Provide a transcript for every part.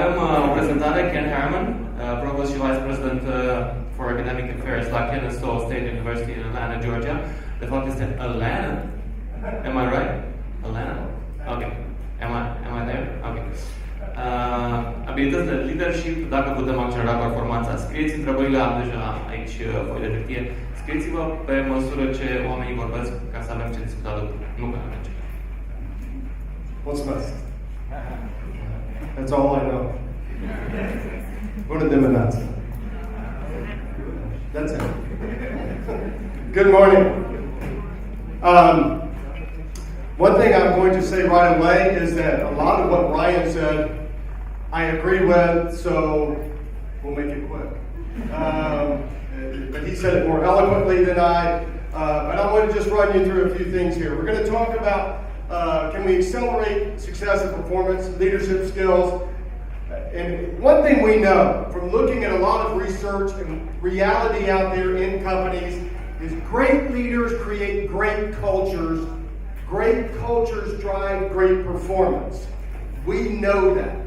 Avem o prezentare, Ken Harmon, Provost și Vice President for Academic Affairs la Kennesaw State University in Atlanta, Georgia. De fapt este Atlanta. Am I right? Atlanta? Okay. Am I there? Okay. Abilități de leadership, dacă putem accelera performanța. Scrieți întrebările, am deja aici foi de hârtie. Scrieți-vă pe măsură ce oamenii vorbesc ca să avem ce discuta după. Nu pe merge. What's next? That's all I know. Bună dimineața. That's it. Good morning. One thing I'm going to say right away is that a lot of what Ryan said, I agree with, so we'll make it quick. But he said it more eloquently than I. But I want to just run you through a few things here. We're going to talk about can we accelerate success and performance, leadership skills. And one thing we know from looking at a lot of research and reality out there in companies is great leaders create great cultures. Great cultures drive great performance. We know that.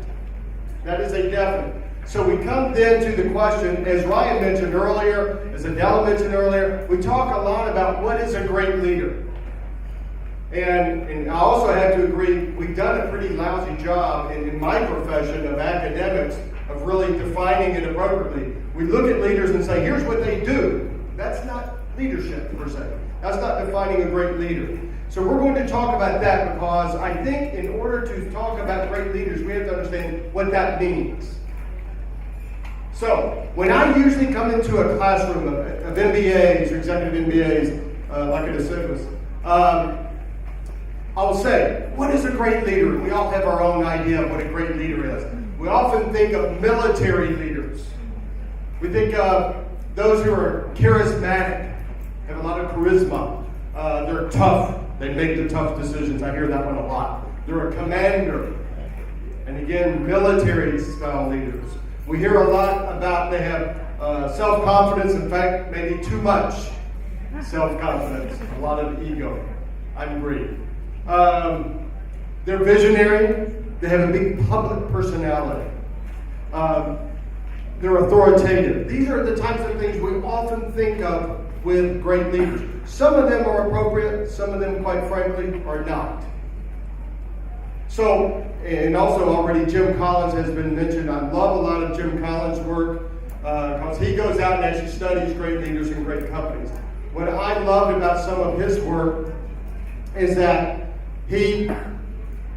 That is a definite. So we come then to the question, as Ryan mentioned earlier, as Adele mentioned earlier, we talk a lot about what is a great leader. And I also have to agree, we've done a pretty lousy job in my profession of academics of really defining it appropriately. We look at leaders and say, here's what they do. That's not leadership per se. That's not defining a great leader. So we're going to talk about that because I think in order to talk about great leaders, we have to understand what that means. So when I usually come into a classroom of MBAs or executive MBAs, like it was, I'll say, what is a great leader? And we all have our own idea of what a great leader is. We often think of military leaders. We think of those who are charismatic, have a lot of charisma. They're tough. They make the tough decisions. I hear that one a lot. They're a commander. And again, military style leaders. We hear a lot about they have self-confidence. In fact, maybe too much self-confidence. A lot of ego. I agree. They're visionary. They have a big public personality. They're authoritative. These are the types of things we often think of with great leaders. Some of them are appropriate, some of them, quite frankly, are not. So, and also already Jim Collins has been mentioned. I love a lot of Jim Collins' work because he goes out and actually studies great leaders in great companies. What I loved about some of his work is that he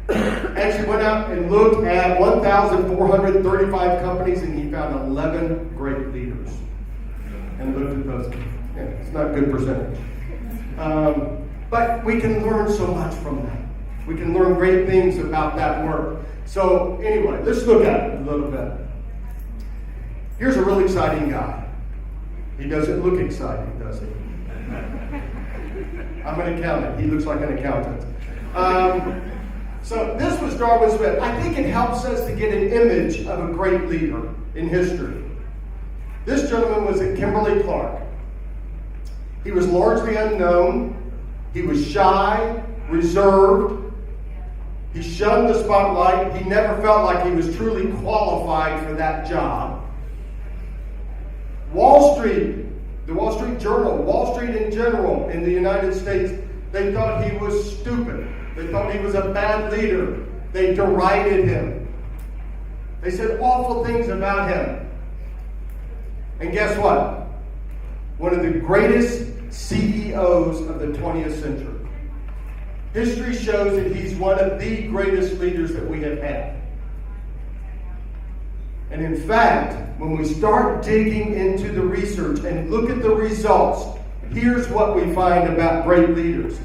actually went out and looked at 1,435 companies and he found 11 great leaders and looked at those. Yeah, it's not a good percentage. But we can learn so much from that. We can learn great things about that work. So anyway, let's look at it a little bit. Here's a really exciting guy. He doesn't look exciting, does he? I'm an accountant. He looks like an accountant. So this was Darwin Smith. I think it helps us to get an image of a great leader in history. This gentleman was Kimberly Clark. He was largely unknown. He was shy, reserved. He shunned the spotlight. He never felt like he was truly qualified for that job. Wall Street, the Wall Street Journal, Wall Street in general in the United States, they thought he was stupid. They thought he was a bad leader. They derided him. They said awful things about him. And guess what? One of the greatest CEOs of the 20th century. History shows that he's one of the greatest leaders that we have had. And in fact, when we start digging into the research and look at the results, here's what we find about great leaders.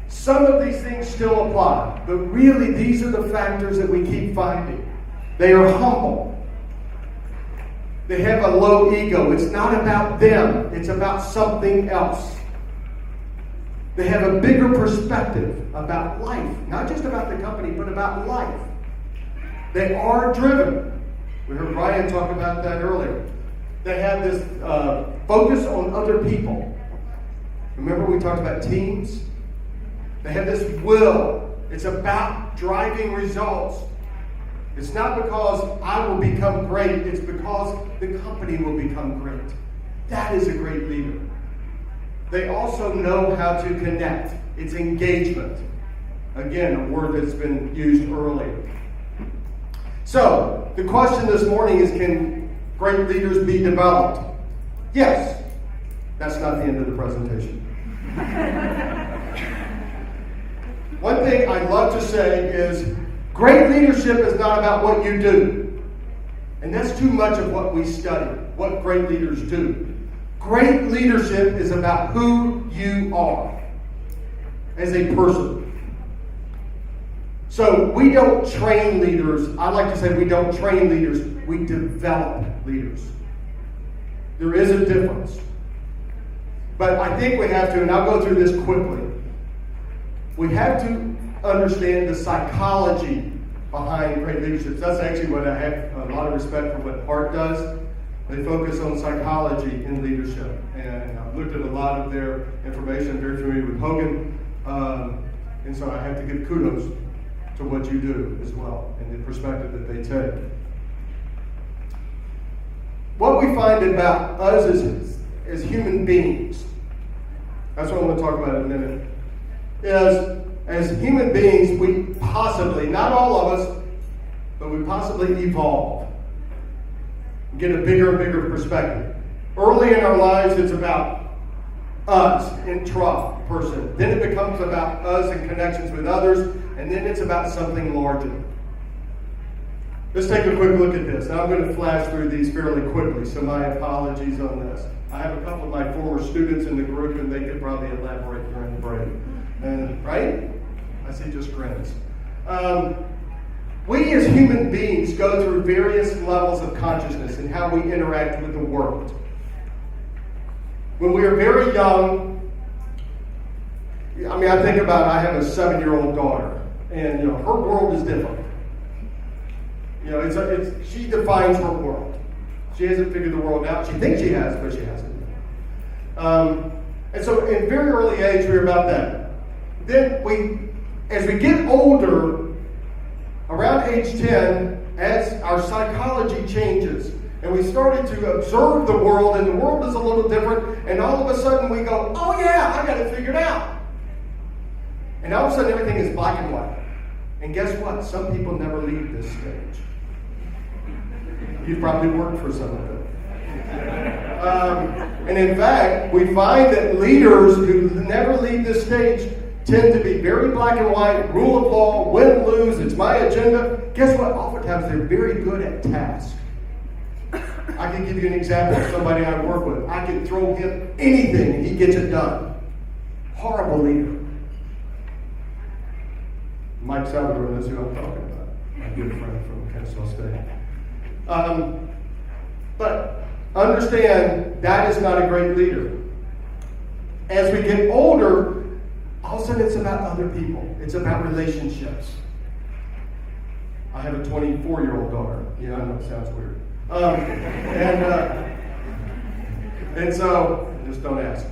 Some of these things still apply, but really these are the factors that we keep finding. They are humble. They have a low ego. It's not about them. It's about something else. They have a bigger perspective about life. Not just about the company, but about life. They are driven. We heard Ryan talk about that earlier. They have this focus on other people. Remember we talked about teams? They have this will. It's about driving results. It's not because I will become great, it's because the company will become great. That is a great leader. They also know how to connect. It's engagement. Again, a word that's been used earlier. So, the question this morning is, can great leaders be developed? Yes. That's not the end of the presentation. One thing I'd love to say is, great leadership is not about what you do. And that's too much of what we study, what great leaders do. Great leadership is about who you are as a person. So we don't train leaders. I like to say we don't train leaders, we develop leaders. There is a difference. But I think we have to, and I'll go through this quickly. We have to understand the psychology behind great leadership. That's actually what I have a lot of respect for what Hart does. They focus on psychology in leadership. And I've looked at a lot of their information. I'm very familiar with Hogan. And so I have to give kudos to what you do as well and the perspective that they take. What we find about us as human beings, that's what I want to talk about in a minute, is as human beings, we possibly, not all of us, but we possibly evolve. Get a bigger and bigger perspective. Early in our lives, it's about us, intra-person. Then it becomes about us and connections with others, and then it's about something larger. Let's take a quick look at this. Now I'm going to flash through these fairly quickly, so my apologies on this. I have a couple of my former students in the group, and they could probably elaborate during the break. Right? I see just grins. We as human beings go through various levels of consciousness in how we interact with the world. When we are very young, I think about, I have a 7-year-old daughter, and her world is different. She defines her world. She hasn't figured the world out. She thinks she has, but she hasn't. And so, in very early age, we're about that. Then as we get older, around age 10, as our psychology changes, and we started to observe the world, and the world is a little different, and all of a sudden we go, oh yeah, I got it figured out. And all of a sudden everything is black and white. And guess what? Some people never leave this stage. You've probably worked for some of them. And in fact, we find that leaders who never leave this stage tend to be very black and white, rule of law, win, lose, it's my agenda. Guess what? Oftentimes they're very good at tasks. I can give you an example of somebody I work with. I can throw him anything and he gets it done. Horrible leader. Mike Salvador knows who I'm talking about. My good friend from Kennesaw State. But understand, that is not a great leader. As we get older, all of a sudden it's about other people. It's about relationships. I have a 24-year-old daughter. Yeah, I know it sounds weird. And so, just don't ask.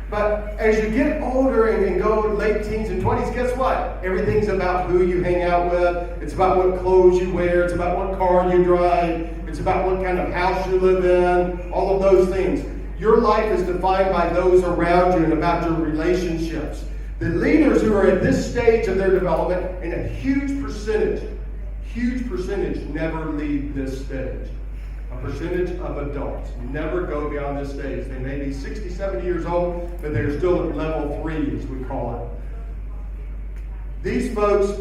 But as you get older and go late teens and 20s, guess what? Everything's about who you hang out with. It's about what clothes you wear. It's about what car you drive. It's about what kind of house you live in. All of those things. Your life is defined by those around you and about your relationships. The leaders who are at this stage of their development, and a huge percentage never leave this stage. A percentage of adults never go beyond this stage. They may be 60, 70 years old, but they're still at level 3, as we call it. These folks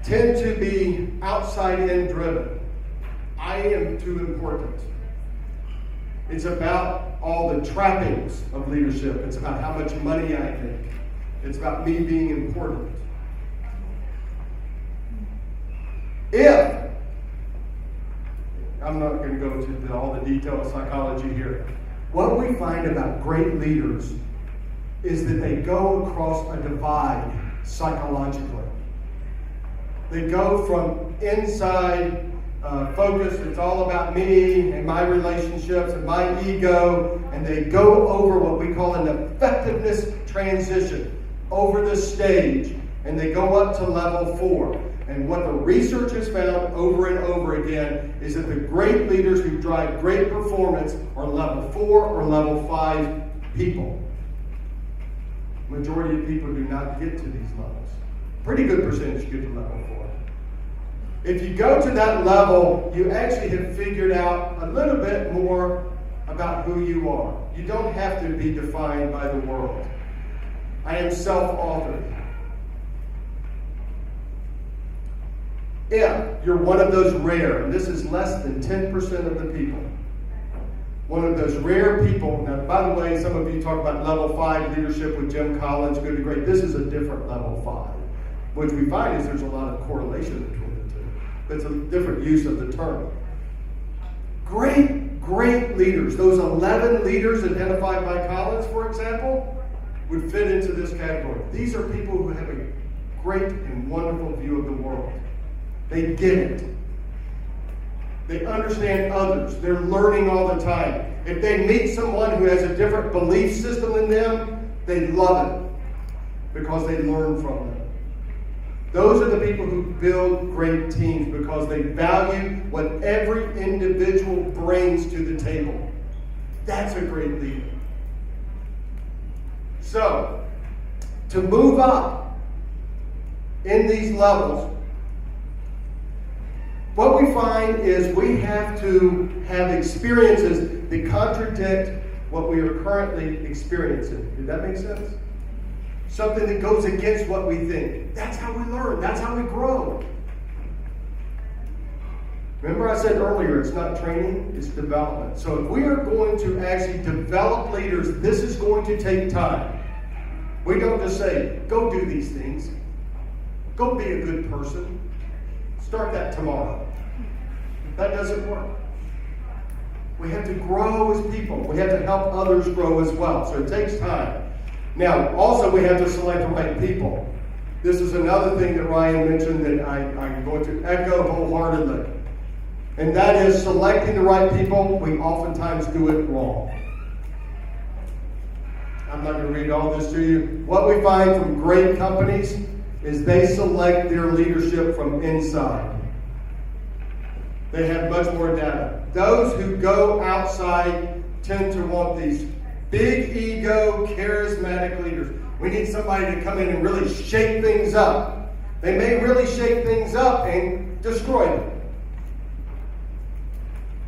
tend to be outside-in driven. I am too important. It's about all the trappings of leadership. It's about how much money I make. It's about me being important. I'm not going to go into all the detail of psychology here. What we find about great leaders is that they go across a divide psychologically. They go from inside focus, it's all about me and my relationships and my ego, and they go over what we call an effectiveness transition, over the stage and they go up to level 4. And what the research has found over and over again is that the great leaders who drive great performance are level 4 or level 5 people. Majority of people do not get to these levels. Pretty good percentage get to level 4. If you go to that level, you actually have figured out a little bit more about who you are. You don't have to be defined by the world. I am self-authored. If you're one of those rare, and this is less than 10% of the people, one of those rare people. Now, by the way, some of you talk about level 5 leadership with Jim Collins, good to great. This is a different level 5. What we find is there's a lot of correlation between the two. But it's a different use of the term. Great leaders, those 11 leaders identified by Collins, for example, would fit into this category. These are people who have a great and wonderful view of the world. They get it. They understand others. They're learning all the time. If they meet someone who has a different belief system than them, they love it because they learn from them. Those are the people who build great teams because they value what every individual brings to the table. That's a great leader. So, to move up in these levels, what we find is we have to have experiences that contradict what we are currently experiencing. Did that make sense? Something that goes against what we think. That's how we learn. That's how we grow. Remember I said earlier, it's not training, it's development. So if we are going to actually develop leaders, this is going to take time. We don't just say, go do these things. Go be a good person. Start that tomorrow. That doesn't work. We have to grow as people. We have to help others grow as well. So it takes time. Now, also we have to select the right people. This is another thing that Ryan mentioned that I'm going to echo wholeheartedly. And that is selecting the right people. We oftentimes do it wrong. I'm not going to read all this to you. What we find from great companies is they select their leadership from inside. They have much more data. Those who go outside tend to want these big ego, charismatic leaders. We need somebody to come in and really shake things up. They may really shake things up and destroy them.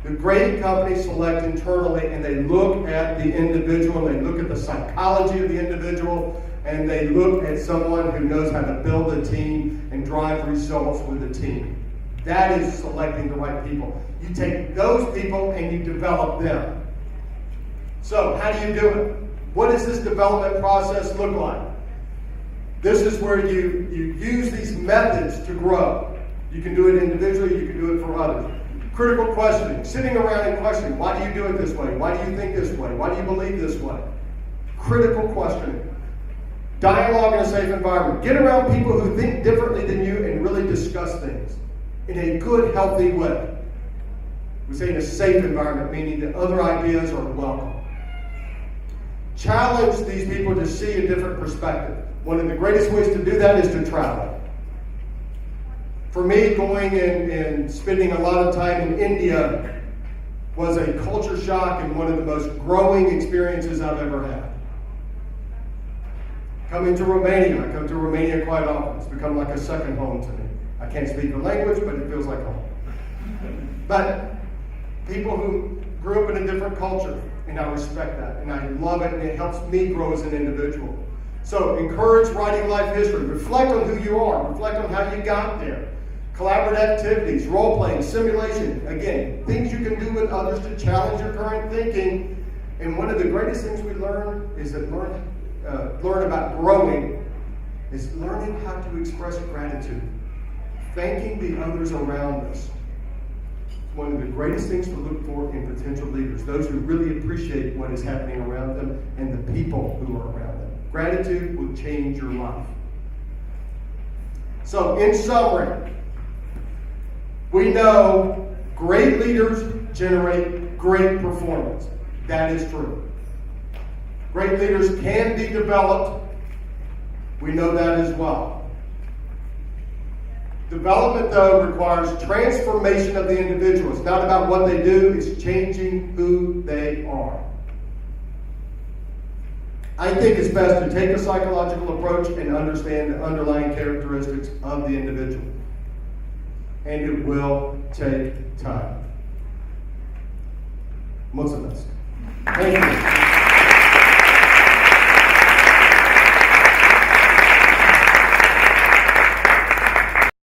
The great companies select internally and they look at the individual, they look at the psychology of the individual, and they look at someone who knows how to build a team and drive results with a team. That is selecting the right people. You take those people and you develop them. So, how do you do it? What does this development process look like? This is where you use these methods to grow. You can do it individually, you can do it for others. Critical questioning, sitting around and questioning, why do you do it this way? Why do you think this way? Why do you believe this way? Critical questioning. Dialogue in a safe environment. Get around people who think differently than you and really discuss things in a good, healthy way. We say in a safe environment, meaning that other ideas are welcome. Challenge these people to see a different perspective. One of the greatest ways to do that is to travel. For me, going and spending a lot of time in India was a culture shock and one of the most growing experiences I've ever had. Coming to Romania, I come to Romania quite often. It's become like a second home to me. I can't speak the language, but it feels like home. But people who grew up in a different culture, and I respect that, and I love it, and it helps me grow as an individual. So encourage writing life history. Reflect on who you are. Reflect on how you got there. Collaborative activities, role-playing, simulation. Again, things you can do with others to challenge your current thinking. And one of the greatest things we learn is that learn about growing is learning how to express gratitude. Thanking the others around us. One of the greatest things to look for in potential leaders, those who really appreciate what is happening around them and the people who are around them. Gratitude will change your life. So, in summary, we know great leaders generate great performance. That is true. Great leaders can be developed. We know that as well. Development, though, requires transformation of the individual. It's not about what they do, it's changing who they are. I think it's best to take a psychological approach and understand the underlying characteristics of the individual. And it will take time. What's the next? Thank you.